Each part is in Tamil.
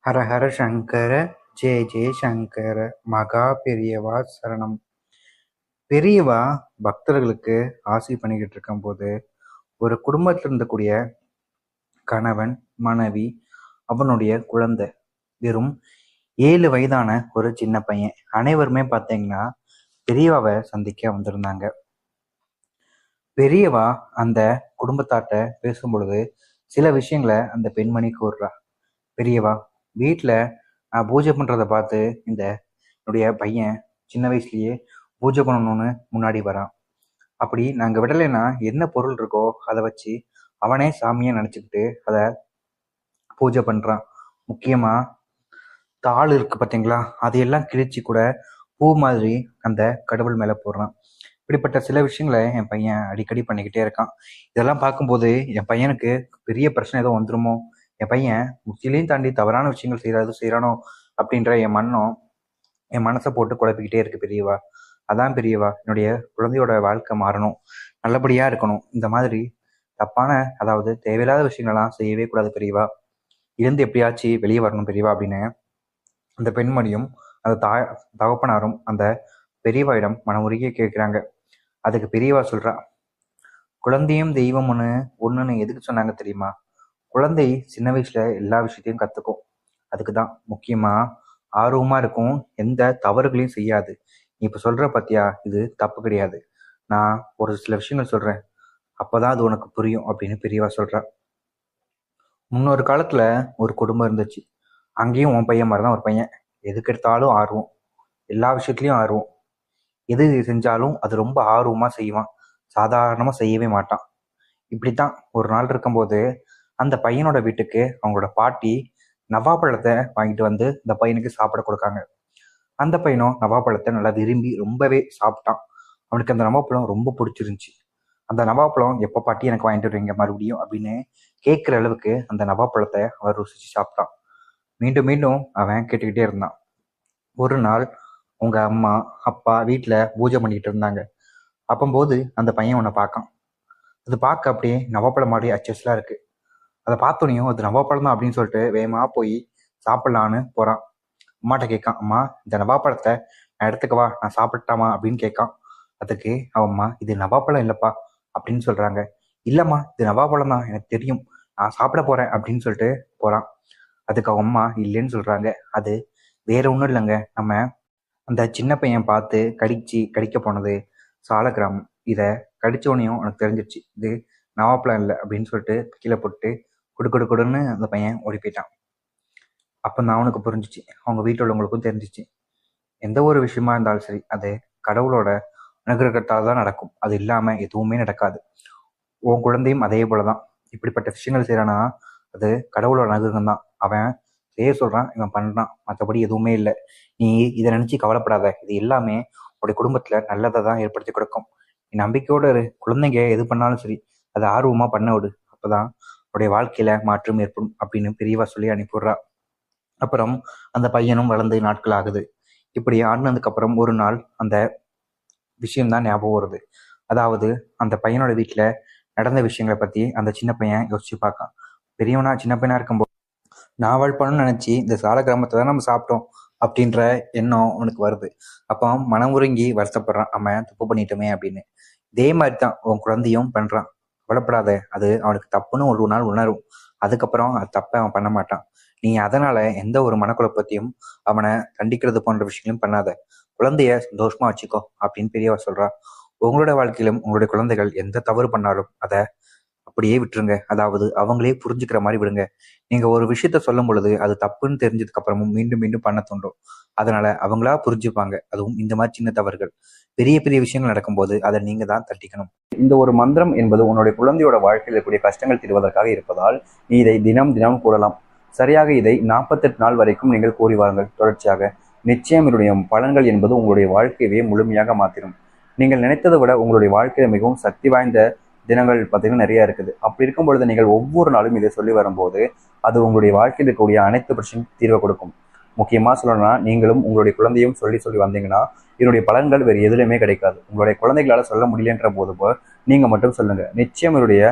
ஹர ஹர சங்கர, ஜெய ஜெய சங்கர, மகா பெரியவா சரணம். பெரியவா பக்தர்களுக்கு ஆசி பண்ணிக்கிட்டு இருக்கும் போது ஒரு குடும்பத்தில் இருந்தக்கூடிய கணவன், மனைவி, அவனுடைய குழந்தை, வெறும் 7 வயதான ஒரு சின்ன பையன் அனைவருமே பார்த்தீங்கன்னா பெரியவாவை சந்திக்க வந்திருந்தாங்க. பெரியவா அந்த குடும்பத்தாட்ட பேசும் பொழுது சில விஷயங்களை அந்த பெண்மணி கூறுறா. பெரியவா, வீட்டில் நான் பூஜை பண்ணுறதை பார்த்து என்னுடைய பையன் சின்ன வயசுலயே பூஜை பண்ணணும்னு முன்னாடி வரான். அப்படி நாங்கள் விடலைன்னா என்ன பொருள் இருக்கோ அதை வச்சு அவனே சாமியை நினச்சிக்கிட்டு அதை பூஜை பண்ணுறான். முக்கியமாக தாள் இருக்குது பார்த்தீங்களா, அதையெல்லாம் கிழிச்சு கூட பூ மாதிரி அந்த கடவுள் மேலே போடுறான். இப்படிப்பட்ட சில விஷயங்களை என் பையன் அடிக்கடி பண்ணிக்கிட்டே இருக்கான். இதெல்லாம் பார்க்கும்போது என் பையனுக்கு பெரிய பிரச்சனை ஏதோ வந்துருமோ, என் பையன் முற்றிலையும் தாண்டி தவறான விஷயங்கள் செய்கிறானோ அப்படின்ற என் மனசை போட்டு குழப்பிக்கிட்டே இருக்கு பெரியவா. அதான் பெரியவா, என்னுடைய குழந்தையோட வாழ்க்கை மாறணும், நல்லபடியாக இருக்கணும், இந்த மாதிரி தப்பான அதாவது தேவையில்லாத விஷயங்கள்லாம் செய்யவே கூடாது பெரியவா, இருந்து எப்படியாச்சும் வெளியே வரணும் பெரியவா அப்படின்னு அந்த பெண்மணியும் அந்த தகப்பனாரும் அந்த பெரியவாயிடம் மனமுருகிய கேட்குறாங்க. அதுக்கு பெரியவா சொல்றா, குழந்தையும் தெய்வம் ஒன்றுன்னு எதுக்கு சொன்னாங்க தெரியுமா? குழந்தை சின்ன வயசுல எல்லா விஷயத்தையும் கற்றுக்கும். அதுக்கு தான் முக்கியமாக ஆர்வமாக இருக்கும், எந்த தவறுகளையும் செய்யாது. நீ இப்போ சொல்கிற பார்த்தியா, இது தப்பு கிடையாது. நான் ஒரு சில விஷயங்கள் சொல்கிறேன், அப்போ தான் அது உனக்கு புரியும் அப்படின்னு பெரியவா சொல்கிறா. முன்னொரு காலத்தில் ஒரு குடும்பம் இருந்துச்சு. அங்கேயும் உன் பையன் மாதிரி தான் ஒரு பையன். எதுக்கு எடுத்தாலும் ஆர்வம், எல்லா விஷயத்துலையும் ஆர்வம், எது செஞ்சாலும் அது ரொம்ப ஆர்வமாக செய்வான், சாதாரணமாக செய்யவே மாட்டான். இப்படித்தான் ஒரு நாள் இருக்கும்போது அந்த பையனோட வீட்டுக்கு அவங்களோட பாட்டி நவாப்பழத்தை வாங்கிட்டு வந்து இந்த பையனுக்கு சாப்பிட கொடுக்காங்க. அந்த பையனும் நவாப்பழத்தை நல்லா விரும்பி ரொம்பவே சாப்பிட்டான். அவனுக்கு அந்த நவாப்பழம் ரொம்ப பிடிச்சிருந்துச்சு. அந்த நவாப்பழம் எப்போ பாட்டி எனக்கு வாங்கிட்டு வருவீங்க மறுபடியும் அப்படின்னு கேட்குற அளவுக்கு அந்த நவாப்பழத்தை அவர் ருசிச்சு சாப்பிட்டான். மீண்டும் மீண்டும் அவன் கேட்டுக்கிட்டே இருந்தான். ஒரு நாள் உங்க அம்மா அப்பா வீட்டில் பூஜை பண்ணிக்கிட்டு இருந்தாங்க. அப்போது அந்த பையன் உன்னை பார்க்கான். அது பார்க்க அப்படியே நவாப்பழம் மாதிரி அச்சஸ்லாம் இருக்கு. அதை பார்த்தோனையும் அது நவாப்பழம் தான் அப்படின்னு சொல்லிட்டு வேகமாக போய் சாப்பிட்லான்னு போகிறான். அம்மாட்ட கேட்கான், அம்மா இந்த நவாப்பழத்தை நான் எடுத்துக்கவா, நான் சாப்பிட்டாமா அப்படின்னு கேட்கான். அதுக்கு அவன் அம்மா, இது நவாப்பழம் இல்லைப்பா அப்படின்னு சொல்கிறாங்க. இல்லைம்மா, இது நவாப்பழம் தான், எனக்கு தெரியும், நான் சாப்பிட போகிறேன் அப்படின்னு சொல்லிட்டு போகிறான். அதுக்கு அவங்க அம்மா இல்லைன்னு சொல்கிறாங்க. அது வேற ஒன்றும் இல்லைங்க, நம்ம அந்த சின்ன பையன் பார்த்து கடிக்க போனது சாலக்கிராமம். இதை கடிச்சோனையும் எனக்கு தெரிஞ்சிருச்சு, இது நவாப்பழம் இல்லை அப்படின்னு சொல்லிட்டு கீழே போட்டு கொடுன்னு அந்த பையன் ஓடி போயிட்டான். அப்போ தான் அவனுக்கு புரிஞ்சிச்சு, அவங்க வீட்டில் உள்ளவங்களுக்கும் தெரிஞ்சிச்சு, எந்த ஒரு விஷயமா இருந்தாலும் சரி அது கடவுளோட அனுகிரகத்தால் தான் நடக்கும், அது இல்லாமல் எதுவுமே நடக்காது. உன் குழந்தையும் அதே போல தான். இப்படிப்பட்ட விஷயங்கள் செய்கிறானா அது கடவுளோட அனுகிரகம் தான். அவன் செய்ய சொல்கிறான், இவன் பண்ணுறான், மற்றபடி எதுவுமே இல்லை. நீ இதை நினச்சி கவலைப்படாத, இது எல்லாமே உடைய குடும்பத்தில் நல்லதை தான் ஏற்படுத்தி கொடுக்கும். நீ நம்பிக்கையோடு இரு, குழந்தைங்க எது பண்ணாலும் சரி அதை ஆர்வமாக பண்ண விடு, அப்போ தான் உடைய வாழ்க்கையில் மாற்றம் ஏற்படும் அப்படின்னு பெரியவா சொல்லி அனுப்பிவிட்றா. அப்புறம் அந்த பையனும் வளர்ந்து நாட்கள் ஆகுது. இப்படி ஆடினதுக்கப்புறம் ஒரு நாள் அந்த விஷயம்தான் ஞாபகம் வருது. அதாவது அந்த பையனோட வீட்டில் நடந்த விஷயங்களை பற்றி அந்த சின்ன பையன் யோசிச்சு பார்க்கான். பெரியவனா சின்ன பையனாக இருக்கும்போது நான் வாழ்ப்பான்னு நினச்சி இந்த சால கிராமத்தை தான் நம்ம சாப்பிட்டோம் அப்படின்ற எண்ணம் அவனுக்கு வருது. அப்போ மனமுருங்கி வருத்தப்படுறான், அவன் தப்பு பண்ணிட்டோமே அப்படின்னு. இதே மாதிரி தான் உன் குழந்தையும் பண்ணுறான், கவலைப்படாத, அது அவனுக்கு தப்புன்னு ஒரு நாள் உணரும், அதுக்கப்புறம் அது தப்பை அவன் பண்ண மாட்டான். நீ அதனால எந்த ஒரு மனக்குழப்பத்தையும் அவனை தண்டிக்கிறது போன்ற விஷயங்களும் பண்ணாத, குழந்தைய சந்தோஷமா வச்சுக்கோ அப்படின்னு பெரியவா சொல்றா. உங்களோட வாழ்க்கையிலும் உங்களுடைய குழந்தைகள் எந்த தவறு பண்ணாலும் அதை அப்படியே விட்டுருங்க, அதாவது அவங்களே புரிஞ்சுக்கிற மாதிரி விடுங்க. நீங்க ஒரு விஷயத்த சொல்லும் பொழுது அது தப்புன்னு தெரிஞ்சதுக்கு அப்புறமும் மீண்டும் மீண்டும் பண்ண தோன்றும். அதனால அவங்களா புரிஞ்சுப்பாங்க. அதுவும் இந்த மாதிரி சின்ன தவறுகள், பெரிய பெரிய விஷயங்கள் நடக்கும்போது அதை நீங்க தான் தட்டிக்கணும். இந்த ஒரு மந்திரம் என்பது உன்னுடைய குழந்தையோட வாழ்க்கையில் இருக்கக்கூடிய கஷ்டங்கள் தீர்வதற்காக இருப்பதால் நீ இதை தினம் தினம் கூறலாம். சரியாக இதை 48 நாள் வரைக்கும் நீங்கள் கூறி வாருங்கள் தொடர்ச்சியாக. நிச்சயம் இதனுடைய பலன்கள் என்பது உங்களுடைய வாழ்க்கையவே முழுமையாக மாற்றிடும். நீங்கள் நினைத்ததை விட உங்களுடைய வாழ்க்கையில மிகவும் சக்தி வாய்ந்த தினங்கள் பார்த்தீங்கன்னா நிறைய இருக்குது. அப்படி இருக்கும் பொழுது நீங்கள் ஒவ்வொரு நாளும் இதை சொல்லி வரும்போது அது உங்களுடைய வாழ்க்கையில் இருக்கக்கூடிய அனைத்து பிரச்சனையும் தீர்வை கொடுக்கும். முக்கியமாக சொல்லணும்னா, நீங்களும் உங்களுடைய குழந்தையும் சொல்லி வந்தீங்கன்னா இதனுடைய பலன்கள் வேறு எதுலையுமே கிடைக்காது. உங்களுடைய குழந்தைகளால் சொல்ல முடியலன்ற போது நீங்கள் மட்டும் சொல்லுங்க. நிச்சயம் இதனுடைய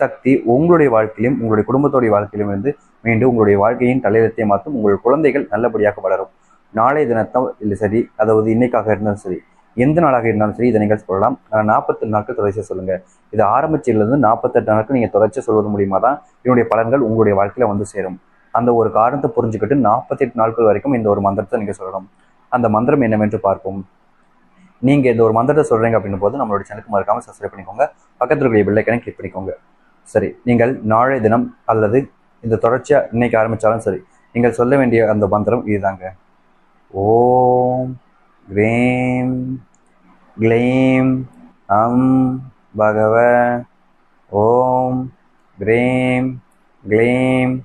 சக்தி உங்களுடைய வாழ்க்கையிலும் உங்களுடைய குடும்பத்தோடைய வாழ்க்கையிலும் இருந்து மீண்டும் உங்களுடைய வாழ்க்கையின் தலையெழுத்தை மாற்றும். உங்கள் குழந்தைகள் நல்லபடியாக வளரும். நாளைய தினத்தம் இல்லை சரி, அதாவது இன்னைக்காக இருந்தாலும் சரி, எந்த நாளாக இருந்தாலும் சரி, இதை நீங்கள் சொல்லலாம். 48 நாட்கள் தொடர்ச்சியாக சொல்லுங்கள். இது ஆரம்பிச்சிலிருந்து 48 நாட்கள் நீங்கள் தொடர்ச்சியாக சொல்வது மூலியமாக தான் இதனுடைய பலன்கள் உங்களுடைய வாழ்க்கையில் வந்து சேரும். அந்த ஒரு காரணத்தை புரிஞ்சுக்கிட்டு 48 நாட்கள் வரைக்கும் இந்த ஒரு மந்திரத்தை நீங்கள் சொல்லணும். அந்த மந்திரம் என்னவென்று பார்ப்போம். நீங்கள் இந்த ஒரு மந்திரத்தை சொல்கிறீங்க அப்படின்னும் போது நம்மளோட சேனலுக்கு மறக்காமல் சப்ஸ்கிரைப் பண்ணிக்கோங்க. பக்கத்தில் இருக்கிற பெல் ஐகானை கிளிக் பண்ணிக்கோங்க. சரி, நீங்கள் நாளைய தினம் அல்லது இந்த தொடர்ச்சியாக இன்னைக்கு ஆரம்பித்தாலும் சரி, நீங்கள் சொல்ல வேண்டிய அந்த மந்திரம் இதுதாங்க. ஓம் க்ரீம் க்ளீம் அம் பகவ. ஓம் க்ரீம் க்ளீம்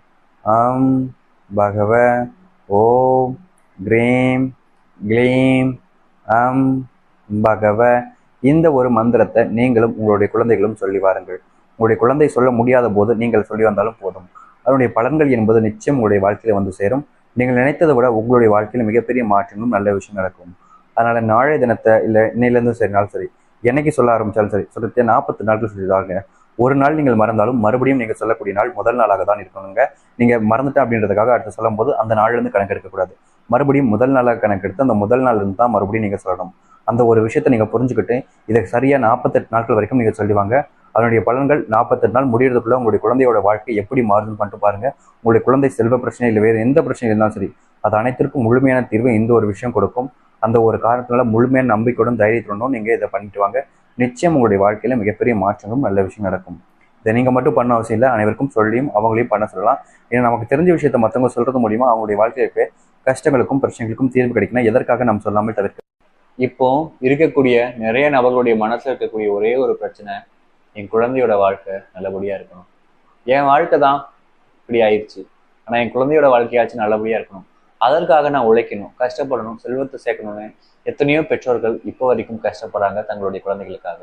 அம் பகவ. ஓம் க்ரீம் க்ளீம் அம் பகவ. இந்த ஒரு மந்திரத்தை நீங்களும் உங்களுடைய குழந்தைகளும் சொல்லி வாருங்கள். உங்களுடைய குழந்தை சொல்ல முடியாத போது நீங்கள் சொல்லி வந்தாலும் போதும். அதனுடைய பலன்கள் என்பது நிச்சயம் உங்களுடைய வாழ்க்கையில் வந்து சேரும். நீங்கள் நினைத்ததை விட உங்களுடைய வாழ்க்கையில் மிகப்பெரிய மாற்றங்களும் நல்ல விஷயம் நடக்கும். அதனால நாளைய தினத்தை இல்லை இன்னையிலேருந்து சரினாலும் சரி, என்னைக்கு சொல்ல ஆரம்பித்தாலும் சரி, சொல்லிட்டு 40 நாட்கள் சொல்லிடுவாங்க. ஒரு நாள் நீங்கள் மறந்தாலும் மறுபடியும் நீங்கள் சொல்லக்கூடிய நாள் முதல் நாளாக தான் இருக்கணுங்க. நீங்கள் மறந்துட்டேன் அப்படின்றதுக்காக அடுத்து சொல்லும் போது அந்த நாள்லேருந்து கணக்கெடுக்கக்கூடாது. மறுபடியும் முதல் நாளாக கணக்கெடுத்து அந்த முதல் நாள்லேருந்து தான் மறுபடியும் நீங்கள் சொல்லணும். அந்த ஒரு விஷயத்தை நீங்கள் புரிஞ்சுக்கிட்டு இதை சரியாக 48 நாட்கள் வரைக்கும் நீங்கள் சொல்லுவாங்க. அதனுடைய பலன்கள் 48 நாள் முடியறதுக்குள்ள உங்களுடைய குழந்தையோட வாழ்க்கை எப்படி மாறுதுன்னு பண்ணிட்டு பாருங்க. உங்களுடைய குழந்தை செல்வ பிரச்சனை இல்லை வேறு எந்த பிரச்சனை இருந்தாலும் சரி, அது அனைத்திற்கும் முழுமையான தீர்வு இந்த ஒரு விஷயம் கொடுக்கும். அந்த ஒரு காரணத்தினால முழுமையான நம்பிக்கையுடன் தைரியத்துடனும் நீங்கள் இதை பண்ணிட்டு வாங்க. நிச்சயம் உங்களுடைய வாழ்க்கையில மிகப்பெரிய மாற்றங்களும் நல்ல விஷயம் நடக்கும். இதை நீங்கள் மட்டும் பண்ண அவசியம் இல்லை, அனைவருக்கும் சொல்லியும் அவங்களையும் பண்ண சொல்லலாம். ஏன்னா நமக்கு தெரிஞ்ச விஷயத்த மற்றவங்க சொல்றது மூலியமா அவங்களுடைய வாழ்க்கைக்கு கஷ்டங்களுக்கும் பிரச்சனைகளுக்கும் தீர்வு கிடைக்கணும். எதற்காக நம்ம சொல்லாமல் தவிர்க்க. இப்போ இருக்கக்கூடிய நிறைய நபர்களுடைய மனசுல இருக்கக்கூடிய ஒரே ஒரு பிரச்சனை, என் குழந்தையோட வாழ்க்கை நல்லபடியா இருக்கணும். என் வாழ்க்கை தான் இப்படி ஆயிடுச்சு, ஆனா என் குழந்தையோட வாழ்க்கையாச்சும் நல்லபடியா இருக்கணும். அதற்காக நான் உழைக்கணும், கஷ்டப்படணும், செல்வத்தை சேர்க்கணும்னு எத்தனையோ பெற்றோர்கள் இப்போ வரைக்கும் கஷ்டப்படுறாங்க தங்களுடைய குழந்தைகளுக்காக.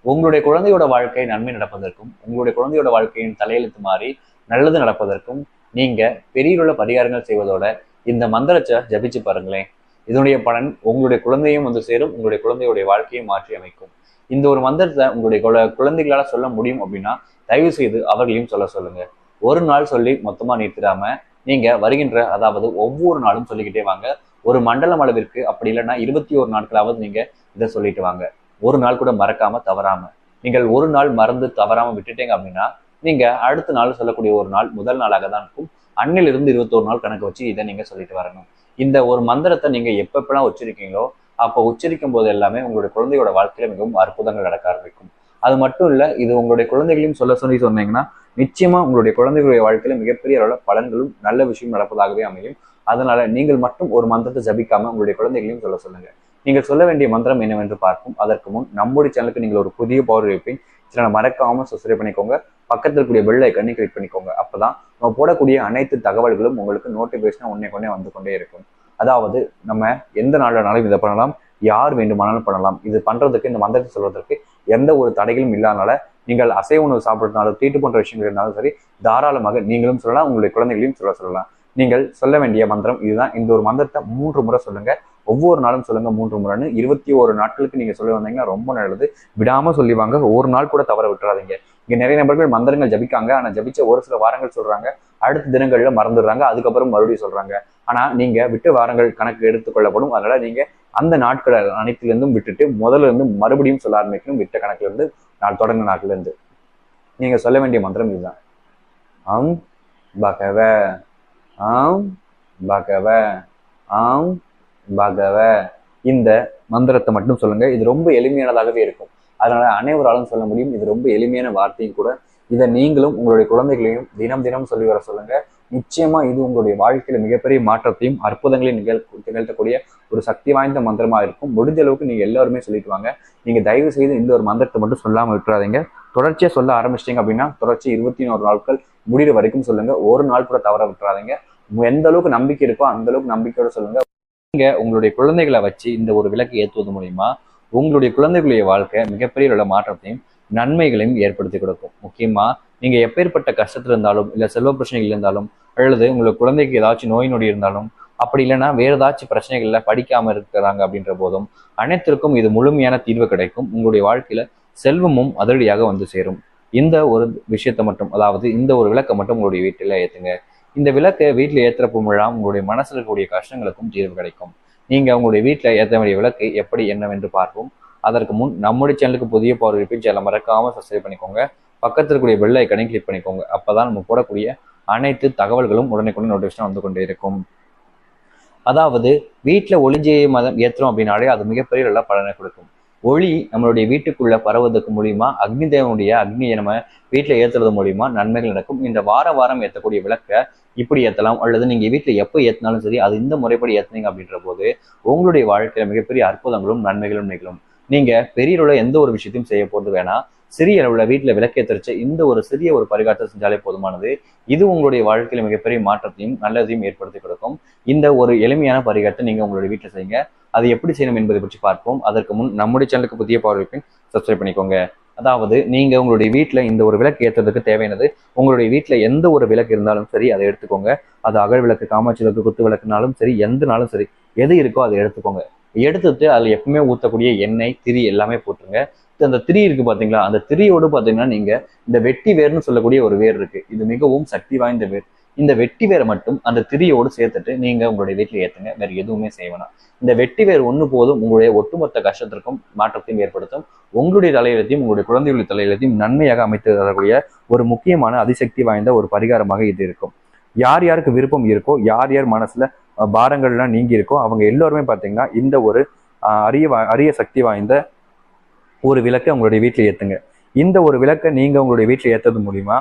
உங்களுடைய குழந்தையோட வாழ்க்கை நன்மை நடப்பதற்கும், உங்களுடைய குழந்தையோட வாழ்க்கையின் தலையெழுத்து மாறி நல்லது நடப்பதற்கும் நீங்க பெரிய பரிகாரங்கள் செய்வதோட இந்த மந்திரத்தை ஜபிச்சு பாருங்களேன். இதனுடைய பலன் உங்களுடைய குழந்தையும் வந்து சேரும், உங்களுடைய குழந்தையுடைய வாழ்க்கையை மாற்றி அமைக்கும். இந்த ஒரு மந்திரத்தை உங்களுடைய குழந்தைகளால சொல்ல முடியும் அப்படின்னா தயவு செய்து அவர்களையும் சொல்லுங்க. ஒரு நாள் சொல்லி மொத்தமா நிறுத்திடாம நீங்க வருகின்ற, அதாவது ஒவ்வொரு நாளும் சொல்லிக்கிட்டே வாங்க. ஒரு மண்டலம் அளவிற்கு, அப்படி இல்லைன்னா 21 நாட்களாவது நீங்க இதை சொல்லிட்டு வாங்க. ஒரு நாள் கூட மறக்காம தவறாம. நீங்கள் ஒரு நாள் மறந்து தவறாம விட்டுட்டீங்க அப்படின்னா நீங்க அடுத்த நாள் சொல்லக்கூடிய ஒரு நாள் முதல் நாளாக தான் இருக்கும். அன்னிலிருந்து 21 நாள் கணக்கு வச்சு இதை நீங்க சொல்லிட்டு வரணும். இந்த ஒரு மந்திரத்தை நீங்க எப்பப்பெல்லாம் உச்சரிக்கீங்களோ அப்போ உச்சரிக்கும் போது எல்லாமே உங்களுடைய குழந்தையோட வாழ்க்கையில மிகவும் அற்புதங்கள் நடக்க ஆரம்பிக்கும். அது மட்டும் இல்ல, இது உங்களுடைய குழந்தைகளையும் சொல்லி சொன்னீங்கன்னா நிச்சயமா உங்களுடைய குழந்தைகளுடைய வாழ்க்கையில மிகப்பெரிய அளவுல பலன்களும் நல்ல விஷயம் நடப்பதாகவே அமையும். அதனால நீங்கள் மட்டும் ஒரு மந்திரத்தை ஜபிக்காம உங்களுடைய குழந்தைகளையும் சொல்லுங்க. நீங்கள் சொல்ல வேண்டிய மந்திரம் என்னவென்று பார்ப்போம். அதற்கு முன் நம்முடைய சேனலுக்கு நீங்கள் ஒரு புதிய பவர் வைப்பேன். சேனலை மறக்காம சப்ஸ்கிரைப் பண்ணிக்கோங்க. பக்கத்தில் இருக்கக்கூடிய பெல் ஐக்கானை கிளிக் பண்ணிக்கோங்க. அப்பதான் நம்ம போடக்கூடிய அனைத்து தகவல்களும் உங்களுக்கு நோட்டிபிகேஷனா உடனே வந்து கொண்டே இருக்கும். அதாவது நம்ம எந்த நாள்னாலும் இதை பண்ணலாம், யார் வேண்டுமானாலும் பண்ணலாம். இது பண்றதுக்கு, இந்த மந்திரத்தை சொல்வதற்கு எந்த ஒரு தடைகளும் இல்லாதனால நீங்கள் அசைவ உணவு சாப்பிட்றதுனாலும் தீட்டு போன்ற விஷயங்கள் இருந்தாலும் சரி, தாராளமாக நீங்களும் சொல்லலாம், உங்களுடைய குழந்தைகளையும் சொல்லலாம். நீங்கள் சொல்ல வேண்டிய மந்திரம் இதுதான். இந்த ஒரு மந்திரத்தை 3 முறை சொல்லுங்க. ஒவ்வொரு நாளும் சொல்லுங்க 3 முறைன்னு. 21 நாட்களுக்கு நீங்க சொல்லி வந்தீங்கன்னா ரொம்ப நல்லது. விடாம சொல்லிவாங்க. ஒரு நாள் கூட தவற விட்டுறாதீங்க. இங்க நிறைய நபர்கள் மந்திரங்கள் ஜபிக்காங்க, ஆனா ஜபிச்ச ஒரு சில வாரங்கள் சொல்றாங்க, அடுத்த தினங்கள்ல மறந்துடுறாங்க, அதுக்கப்புறம் மறுபடியும் சொல்றாங்க. ஆனா நீங்க விட்டு வாரங்கள் கணக்கு எடுத்துக்கொள்ளப்படும். அதனால நீங்க அந்த நாட்கள் அனைத்திலிருந்தும் விட்டுட்டு முதல்ல இருந்து மறுபடியும் சொல்ல ஆரம்பிக்கணும். விட்ட கணக்குல இருந்து தொடங்கின நாட்ல இருந்து. நீங்க சொல்ல வேண்டிய மந்திரம் இதுதான். அம் பகவ ஆம் பகவ ஆம் பகவ. இந்த மந்திரத்தை மட்டும் சொல்லுங்க. இது ரொம்ப எளிமையானதாகவே இருக்கும். அதனால அனைவராலும் சொல்ல முடியும். இது ரொம்ப எளிமையான வார்த்தையும் கூட. இதை நீங்களும் உங்களுடைய குழந்தைகளையும் தினம் சொல்லி வர சொல்லுங்க. நிச்சயமா இது உங்களுடைய வாழ்க்கையில மிகப்பெரிய மாற்றத்தையும் அற்புதங்களையும் நிகழ்த்தக்கூடிய ஒரு சக்தி வாய்ந்த மந்திரமா இருக்கும். முடிஞ்ச அளவுக்கு நீங்க எல்லாருமே சொல்லிட்டு வாங்க. நீங்க தயவு செய்து இந்த ஒரு மந்திரத்தை மட்டும் சொல்லாம விட்டுறாதீங்க. தொடர்ச்சியா சொல்ல ஆரம்பிச்சிட்டீங்க அப்படின்னா தொடர்ச்சி 21 நாட்கள் முடிகிற வரைக்கும் சொல்லுங்க. ஒரு நாள் கூட தவற விட்டுறாதீங்க. எந்த அளவுக்கு நம்பிக்கை இருக்கோ அந்த அளவுக்கு நம்பிக்கையோட சொல்லுங்க. நீங்க உங்களுடைய குழந்தைகளை வச்சு இந்த ஒரு விளக்கு ஏற்றுவது மூலியமா உங்களுடைய குழந்தைகளுடைய வாழ்க்கை மிகப்பெரிய உள்ள மாற்றத்தையும் நன்மைகளையும் ஏற்படுத்தி கொடுக்கும். முக்கியமா நீங்க எப்பேற்பட்ட கஷ்டத்துல இருந்தாலும், இல்ல செல்வ பிரச்சனைகள் இருந்தாலும், அல்லது உங்களுக்கு குழந்தைக்கு ஏதாச்சும் நோய் நொடி இருந்தாலும், அப்படி இல்லைன்னா வேற ஏதாச்சும் பிரச்சனைகள்ல படிக்காம இருக்கிறாங்க அப்படின்ற போதும் அனைத்திற்கும் இது முழுமையான தீர்வு கிடைக்கும். உங்களுடைய வாழ்க்கையில செல்வமும் அதிரடியாக வந்து சேரும். இந்த ஒரு விஷயத்தை மட்டும், அதாவது இந்த ஒரு விளக்கை மட்டும் உங்களுடைய வீட்டில ஏத்துங்க. இந்த விளக்கை வீட்டில் ஏற்றுறப்போ மூலம் உங்களுடைய மனசில் இருக்கக்கூடிய கஷ்டங்களுக்கும் தீர்வு கிடைக்கும். நீங்க உங்களுடைய வீட்டில் ஏற்ற வேண்டிய விளக்கு எப்படி என்னவென்று பார்ப்போம். அதற்கு முன் நம்முடைய சேனலுக்கு புதிய பார்வை சேனலை மறக்காம சப்ஸ்கிரைப் பண்ணிக்கோங்க. பக்கத்தில் இருக்கக்கூடிய பெல் ஐக்கனை கிளிக் பண்ணிக்கோங்க. அப்பதான் நம்ம போடக்கூடிய அனைத்து தகவல்களும் உடனுக்குடன் நோட்டிஃபிகேஷன் வந்து கொண்டே இருக்கும். அதாவது வீட்டில் ஒளிஞ்சியை மதம் ஏற்றுறோம் அப்படின்னாலே அது மிகப்பெரிய நல்ல பலனை கொடுக்கும். ஒளி நம்மளுடைய வீட்டுக்குள்ள பரவதுக்கு மூலியமா அக்னி தேவனுடைய அக்னியை நம்ம வீட்டில் ஏற்றுறது மூலியமா நன்மைகள் நடக்கும். இந்த வாரம் ஏற்றக்கூடிய விளக்க இப்படி ஏற்றலாம், அல்லது நீங்க வீட்டில் எப்போ ஏற்றினாலும் சரி அது இந்த முறைப்படி ஏற்றுனீங்க அப்படின்ற போது உங்களுடைய வாழ்க்கையில மிகப்பெரிய அற்புதங்களும் நன்மைகளும் நிகழும். நீங்க பெரிய அளவுல எந்த ஒரு விஷயத்தையும் செய்ய போறது வேணாம். சிறிய அளவுல வீட்டுல விளக்கேற்றச்சு இந்த ஒரு சிறிய ஒரு பரிகாரத்தை செஞ்சாலே போதுமானது. இது உங்களுடைய வாழ்க்கையில மிகப்பெரிய மாற்றத்தையும் நல்லதையும் ஏற்படுத்தி கொடுக்கும். இந்த ஒரு எளிமையான பரிகாரத்தை நீங்க உங்களுடைய வீட்டுல செய்யுங்க. அது எப்படி செய்யணும் என்பதை பற்றி பார்ப்போம். அதற்கு முன் நம்முடைய சேனலுக்கு புதிய பார்வைக்கு சப்ஸ்கிரைப் பண்ணிக்கோங்க. அதாவது நீங்க உங்களுடைய வீட்டுல இந்த ஒரு விளக்கு ஏற்றுறதுக்கு தேவையானது, உங்களுடைய வீட்டுல எந்த ஒரு விளக்கு இருந்தாலும் சரி அதை எடுத்துக்கோங்க. அது அகல் விளக்கு, காமாட்சி விளக்கு, குத்து விளக்குனாலும் சரி, எந்த நாளும் சரி, எது இருக்கோ அதை எடுத்துக்கோங்க. எடுத்துட்டு அதுல எப்பவுமே ஊற்றக்கூடிய எண்ணெய், திரி எல்லாமே போட்டுருங்க. அந்த திரி இருக்கு பாத்தீங்களா, அந்த திரியோடு பாத்தீங்கன்னா நீங்க இந்த வெட்டி வேர்னு சொல்லக்கூடிய ஒரு வேர் இருக்கு. இது மிகவும் சக்தி வாய்ந்த வேர். இந்த வெட்டி வேரை மட்டும் அந்த திரியோடு சேர்த்துட்டு நீங்க உங்களுடைய வீட்டில் ஏற்றுங்க. வேற எதுவுமே செய்ய வேணாம். இந்த வெட்டி வேர் ஒன்று போதும் உங்களுடைய ஒட்டுமொத்த கஷ்டத்திற்கும் மாற்றத்தையும் ஏற்படுத்தும். உங்களுடைய தலையிலத்தையும் உங்களுடைய குழந்தைகளுடைய தலையிலத்தையும் நன்மையாக அமைத்து தரக்கூடிய ஒரு முக்கியமான அதிசக்தி வாய்ந்த ஒரு பரிகாரமாக இது இருக்கும். யார் யாருக்கு விருப்பம் இருக்கோ, யார் யார் மனசுல பாரங்கள்லாம் நீங்கி இருக்கோ அவங்க எல்லோருமே பார்த்தீங்கன்னா இந்த ஒரு அரிய சக்தி வாய்ந்த ஒரு விளக்கை உங்களுடைய வீட்டில் ஏற்றுங்க. இந்த ஒரு விளக்கை நீங்க உங்களுடைய வீட்டில் ஏற்றுறது மூலியமா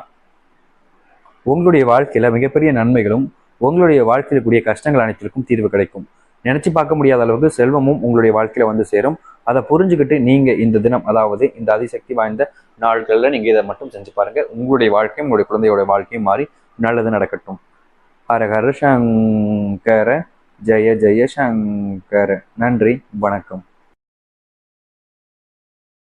உங்களுடைய வாழ்க்கையில மிகப்பெரிய நன்மைகளும் உங்களுடைய வாழ்க்கையில் கூடிய கஷ்டங்கள் அனைத்திற்கும் தீர்வு கிடைக்கும். நினைச்சு பார்க்க முடியாத அளவுக்கு செல்வமும் உங்களுடைய வாழ்க்கையில வந்து சேரும். அதை புரிஞ்சுக்கிட்டு நீங்க இந்த தினம், அதாவது இந்த அதிசக்தி வாய்ந்த நாட்கள்ல நீங்க இதை மட்டும் செஞ்சு பாருங்க. உங்களுடைய வாழ்க்கையும் உங்களுடைய குழந்தையோட வாழ்க்கையும் மாறி நல்லது நடக்கட்டும். ஹர ஹர சங்கர, ஜெய ஜெய சங்கர. நன்றி, வணக்கம்.